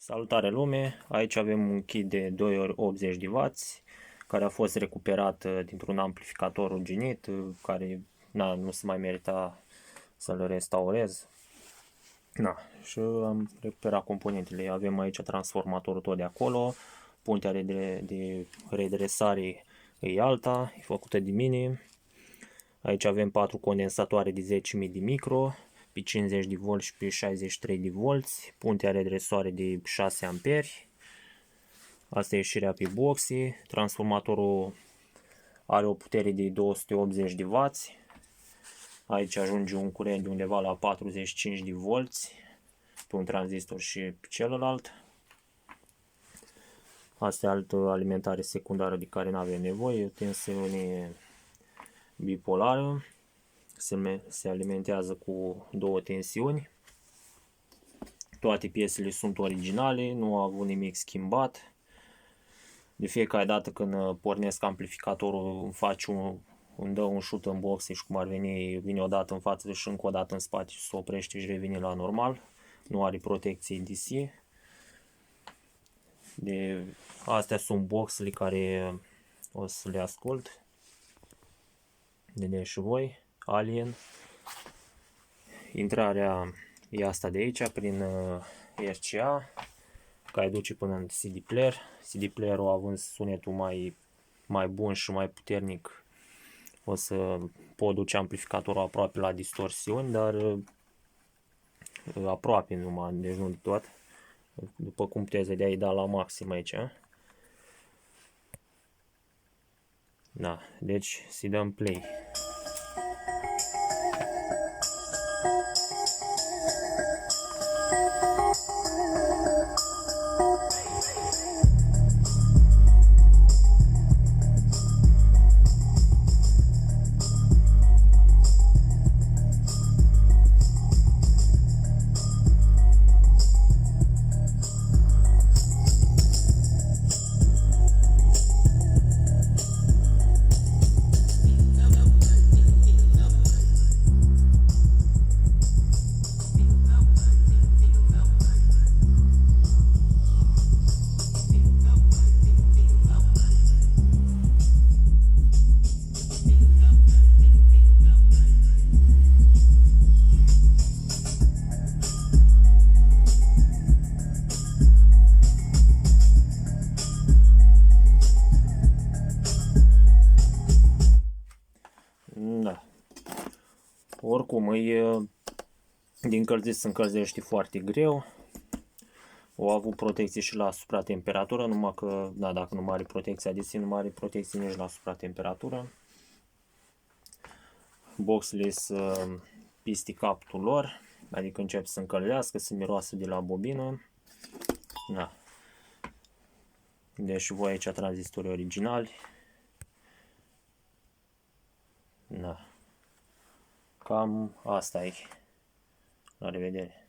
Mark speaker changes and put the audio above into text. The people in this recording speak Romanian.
Speaker 1: Salutare lume! Aici avem un kit de 2x80W care a fost recuperat dintr-un amplificator ruginit care nu se mai merita să-l restaurez. Și am recuperat componentele. Avem aici transformatorul tot de acolo, puntea de redresare e alta, e făcută de mine. Aici avem 4 condensatoare de 10.000 de micro pe 50 de volți și pe 63 de volți, puntea redresoare de 6 amperi. Asta e ieșirea pe boxe. Transformatorul are o putere de 280 de W. Aici ajunge un curent de undeva la 45 de volți pe un tranzistor și pe celălalt. Asta e altă alimentare secundară de care nu avem nevoie, o tensiune bipolară. Se alimentează cu două tensiuni. Toate piesele sunt originale, nu au avut nimic schimbat. De fiecare dată când pornesc amplificatorul îmi dă un șut în boxe și cum ar vine o dată în față și încă o dată în spate și se oprește și revine la normal. Nu are protecție DC. Astea sunt boxele care o să le ascult. Vedeți și voi. Alien. Intrarea e asta de aici, prin RCA, care duce până în CD player. CD player-ul având sunetul mai bun și mai puternic, o să pot duce amplificatorul aproape la distorsiuni, dar aproape numai, deci nu de tot. După cum puteți vedea, e dat la maxim aici. Da, deci să-i dăm play. Da. Oricum, din încălzit se încălzește foarte greu. O avut protecție și la supratemperatură, numai că, da, dacă nu mai are protecția de sine, nu mai are protecție nici la supratemperatură. Boxele sunt pisti capul lor, adică încep să încălzească, să miroasă de la bobină. Da. Deci voi aici tranzistori originali. Da. Cam asta e. La revedere!